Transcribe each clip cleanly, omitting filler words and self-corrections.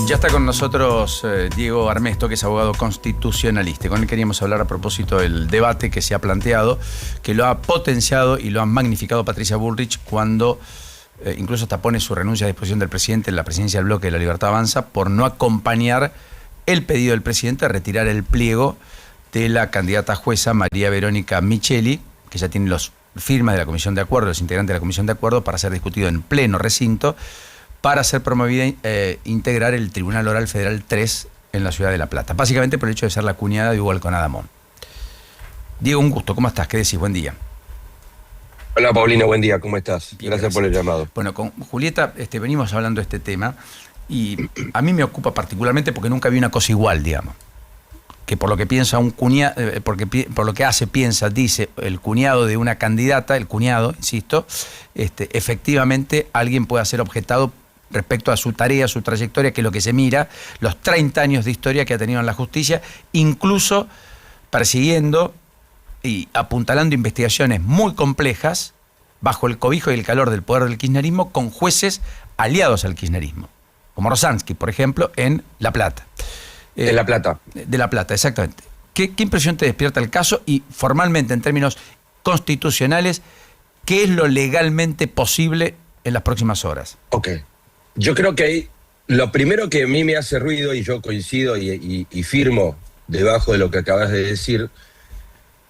Ya está con nosotros Diego Armesto, que es abogado constitucionalista. Con él queríamos hablar a propósito del debate que se ha planteado, que lo ha potenciado y lo ha magnificado Patricia Bullrich cuando incluso hasta pone su renuncia a disposición del presidente en la presidencia del Bloque de la Libertad Avanza por no acompañar el pedido del presidente a retirar el pliego de la candidata jueza María Verónica Micheli, que ya tiene las firmas de la Comisión de Acuerdo, los integrantes de la Comisión de Acuerdo, para ser discutido en pleno recinto, para ser promovida integrar el Tribunal Oral Federal 3 en la ciudad de La Plata. Básicamente por el hecho de ser la cuñada de Hugo Alconada Amón. Diego, un gusto. ¿Cómo estás? ¿Qué decís? Buen día. Hola, Paulino. Buen día. ¿Cómo estás? Bien, gracias por el llamado. Bueno, con Julieta venimos hablando de este tema y a mí me ocupa particularmente porque nunca vi una cosa igual, digamos. Que por lo que piensa un cuñado, por lo que dice el cuñado de una candidata, el cuñado, insisto, efectivamente alguien puede ser objetado respecto a su tarea, su trayectoria, que es lo que se mira, los 30 años de historia que ha tenido en la justicia, incluso persiguiendo y apuntalando investigaciones muy complejas bajo el cobijo y el calor del poder del kirchnerismo con jueces aliados al kirchnerismo, como Rosansky, por ejemplo, en La Plata. De La Plata. De La Plata, exactamente. ¿Qué impresión te despierta el caso? Y formalmente, en términos constitucionales, ¿qué es lo legalmente posible en las próximas horas? Ok. Yo creo que ahí lo primero que a mí me hace ruido, y yo coincido y firmo debajo de lo que acabas de decir,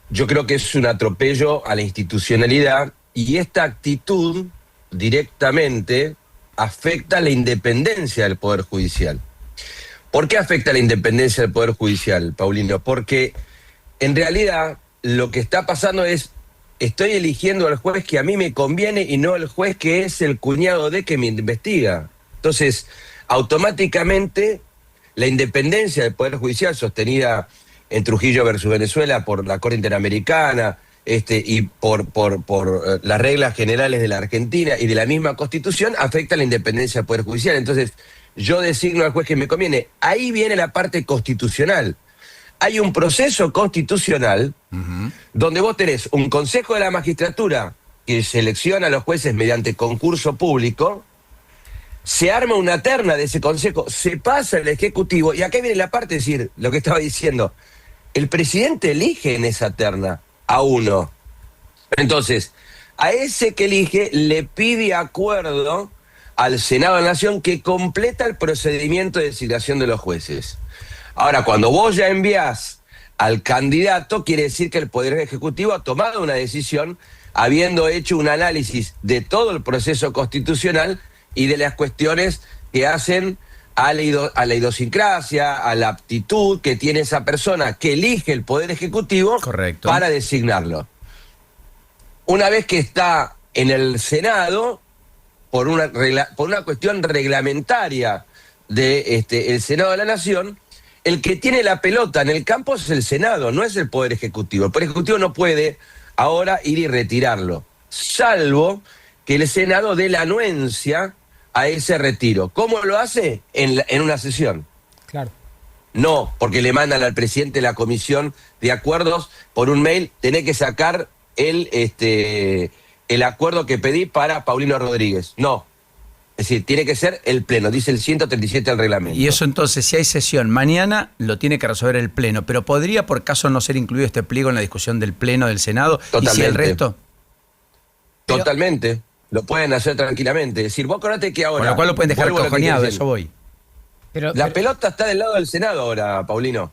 yo creo que es un atropello a la institucionalidad y esta actitud directamente afecta la independencia del Poder Judicial. ¿Por qué afecta la independencia del Poder Judicial, Paulino? Porque en realidad lo que está pasando es, estoy eligiendo al juez que a mí me conviene y no el juez que es el cuñado de que me investiga. Entonces, automáticamente la independencia del Poder Judicial, sostenida en Trujillo versus Venezuela por la Corte Interamericana y por las reglas generales de la Argentina y de la misma Constitución, afecta la independencia del Poder Judicial. Entonces, yo designo al juez que me conviene. Ahí viene la parte constitucional. Hay un proceso constitucional donde vos tenés un Consejo de la Magistratura que selecciona a los jueces mediante concurso público, se arma una terna de ese consejo, se pasa al Ejecutivo, y acá viene la parte, es decir, lo que estaba diciendo, el presidente elige en esa terna a uno. Entonces, a ese que elige le pide acuerdo al Senado de la Nación que completa el procedimiento de designación de los jueces. Ahora, cuando vos ya enviás al candidato, quiere decir que el Poder Ejecutivo ha tomado una decisión habiendo hecho un análisis de todo el proceso constitucional y de las cuestiones que hacen a la idiosincrasia, a la aptitud que tiene esa persona que elige el Poder Ejecutivo. Correcto. Para designarlo. Una vez que está en el Senado, por una cuestión reglamentaria del Senado de la Nación, el que tiene la pelota en el campo es el Senado, no es el Poder Ejecutivo. El Poder Ejecutivo no puede ahora ir y retirarlo, salvo que el Senado dé la anuencia a ese retiro. ¿Cómo lo hace? En una sesión. Claro. No, porque le mandan al presidente de la Comisión de Acuerdos por un mail, tenés que sacar el acuerdo que pedí para Paulino Rodríguez. No. Es decir, tiene que ser el Pleno, dice el 137 del reglamento. Y eso entonces, si hay sesión mañana, lo tiene que resolver el Pleno. Pero ¿podría por caso no ser incluido este pliego en la discusión del Pleno del Senado? Totalmente. ¿Y si el resto? Totalmente. Lo pueden hacer tranquilamente. Es decir, vos acordate que ahora... Con lo cual lo pueden dejar cojoneado, eso voy. La pelota está del lado del Senado ahora, Paulino.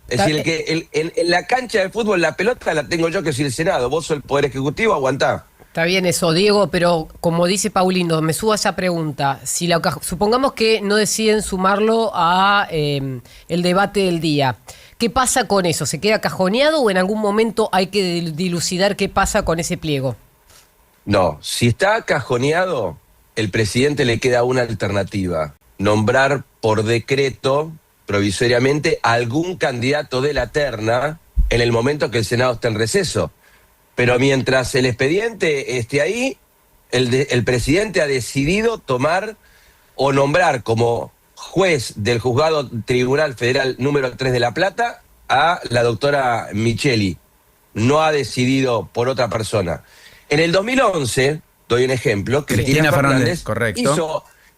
Es decir, en la cancha de fútbol la pelota la tengo yo, que soy el Senado. Vos sos el Poder Ejecutivo, aguantá. Está bien eso, Diego, pero como dice Paulino, me subo a esa pregunta. Si supongamos que no deciden sumarlo a el debate del día, ¿qué pasa con eso? ¿Se queda cajoneado o en algún momento hay que dilucidar qué pasa con ese pliego? No, si está cajoneado, el presidente le queda una alternativa: nombrar por decreto provisoriamente a algún candidato de la terna en el momento que el Senado esté en receso. Pero mientras el expediente esté ahí, el presidente ha decidido tomar o nombrar como juez del Juzgado Tribunal Federal número 3 de La Plata a la doctora Micheli. No ha decidido por otra persona. En el 2011, doy un ejemplo, Cristina Fernández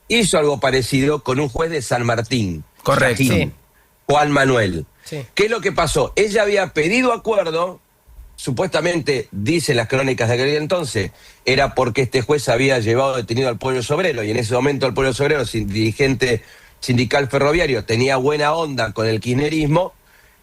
hizo algo parecido con un juez de San Martín. Correcto. Jaquín, Juan Manuel. Sí. ¿Qué es lo que pasó? Ella había pedido acuerdo, supuestamente, dicen las crónicas de aquel entonces, era porque este juez había llevado detenido al pueblo obrero, y en ese momento el pueblo obrero, dirigente sindical ferroviario, tenía buena onda con el kirchnerismo.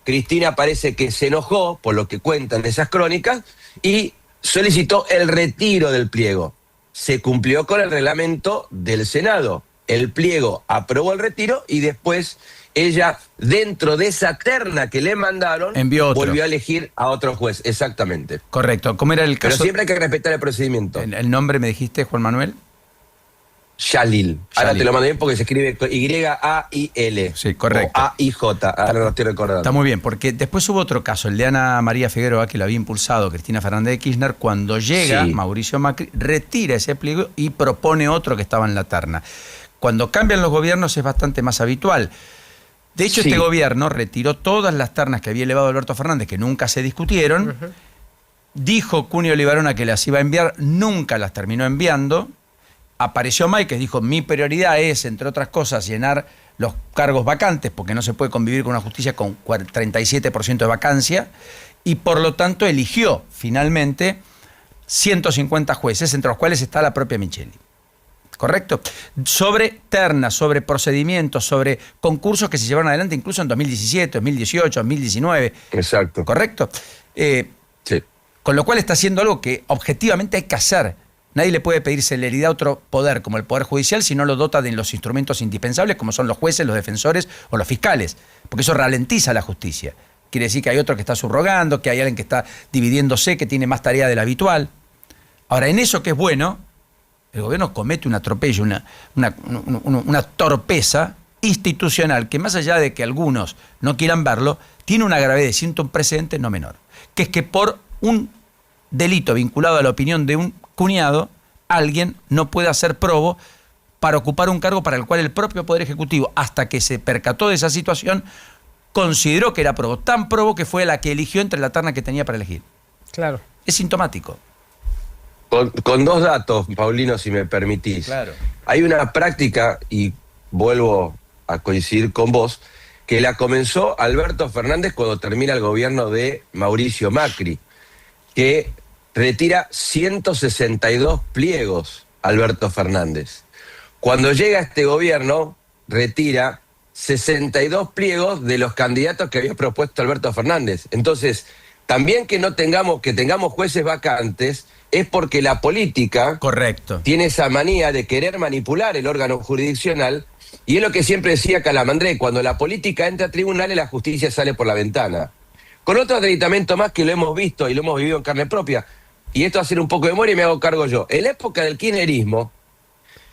Cristina parece que se enojó, por lo que cuentan esas crónicas, y solicitó el retiro del pliego. Se cumplió con el reglamento del Senado. El pliego aprobó el retiro y después ella, dentro de esa terna que le mandaron, volvió a elegir a otro juez. Exactamente. Correcto. ¿Cómo era el caso? Pero siempre hay que respetar el procedimiento. ¿El nombre me dijiste, Juan Manuel? Yalil. Ahora te lo mando bien porque se escribe Y-A-I-L. Sí, correcto. O A-I-J. Ahora no estoy recordando. Está muy bien, porque después hubo otro caso, el de Ana María Figueroa, que lo había impulsado Cristina Fernández de Kirchner. Cuando llega Mauricio Macri, retira ese pliego y propone otro que estaba en la terna. Cuando cambian los gobiernos es bastante más habitual. De hecho, este gobierno retiró todas las ternas que había elevado Alberto Fernández, que nunca se discutieron. Dijo Cunio Libarona que las iba a enviar, nunca las terminó enviando. Apareció Máquez, dijo, mi prioridad es, entre otras cosas, llenar los cargos vacantes, porque no se puede convivir con una justicia con 37% de vacancia, y por lo tanto eligió finalmente 150 jueces, entre los cuales está la propia Micheli. ¿Correcto? Sobre ternas, sobre procedimientos, sobre concursos que se llevaron adelante incluso en 2017, 2018, 2019. Exacto. ¿Correcto? Sí. Con lo cual está haciendo algo que objetivamente hay que hacer. Nadie le puede pedir celeridad a otro poder como el Poder Judicial si no lo dota de los instrumentos indispensables como son los jueces, los defensores o los fiscales, porque eso ralentiza la justicia. Quiere decir que hay otro que está subrogando, que hay alguien que está dividiéndose, que tiene más tarea de la habitual. Ahora, en eso que es bueno, el gobierno comete un atropello, una torpeza institucional que, más allá de que algunos no quieran verlo, tiene una gravedad y siente un precedente no menor, que es que por un delito vinculado a la opinión de un cuñado, alguien no puede hacer probo para ocupar un cargo para el cual el propio Poder Ejecutivo, hasta que se percató de esa situación, consideró que era probo, tan probo que fue la que eligió entre la terna que tenía para elegir. Claro. Es sintomático. Con dos datos, Paulino, si me permitís. Claro. Hay una práctica, y vuelvo a coincidir con vos, que la comenzó Alberto Fernández cuando termina el gobierno de Mauricio Macri, que retira 162 pliegos Alberto Fernández. Cuando llega este gobierno, retira 62 pliegos de los candidatos que había propuesto Alberto Fernández. Entonces, también que tengamos jueces vacantes es porque la política tiene esa manía de querer manipular el órgano jurisdiccional, y es lo que siempre decía Calamandré: cuando la política entra a tribunales, la justicia sale por la ventana. Con otro acreditamiento más que lo hemos visto y lo hemos vivido en carne propia, y esto va a ser un poco de memoria y me hago cargo yo. En la época del kirchnerismo,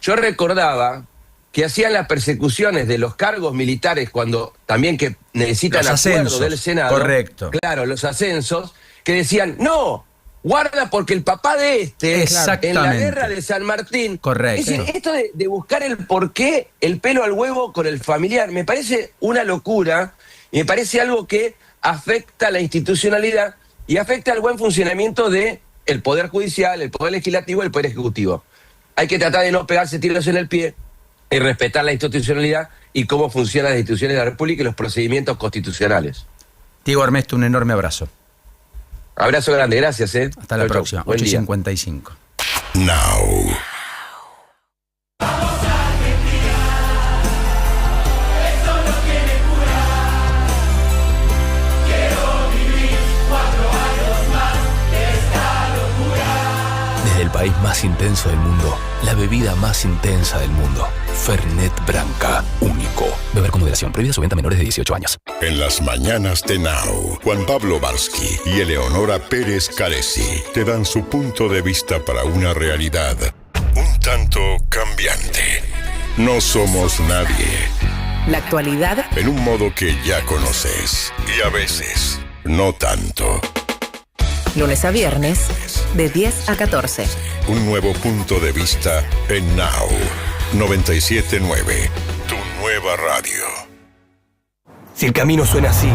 yo recordaba que hacían las persecuciones de los cargos militares cuando también que necesitan acuerdo del Senado. Correcto. Claro, los ascensos, que decían, no, guarda porque el papá de en la guerra de San Martín. Correcto. Es decir, esto de buscar el porqué, el pelo al huevo con el familiar, me parece una locura y me parece algo que afecta a la institucionalidad y afecta al buen funcionamiento del Poder Judicial, el Poder Legislativo y el Poder Ejecutivo. Hay que tratar de no pegarse tiros en el pie y respetar la institucionalidad y cómo funcionan las instituciones de la República y los procedimientos constitucionales. Diego Armesto, un enorme abrazo. Abrazo grande, gracias. Hasta la próxima, 8:55. Now. El país más intenso del mundo, la bebida más intensa del mundo. Fernet Branca, único. Beber con moderación, prohibida su venta a menores de 18 años. En las mañanas de Now, Juan Pablo Barsky y Eleonora Pérez Caresi te dan su punto de vista para una realidad un tanto cambiante. No somos nadie. La actualidad En un modo que ya conoces y a veces no tanto. lunes a viernes, de 10 a 14. Un nuevo punto de vista en Now 97.9, tu nueva radio. Si el camino suena así,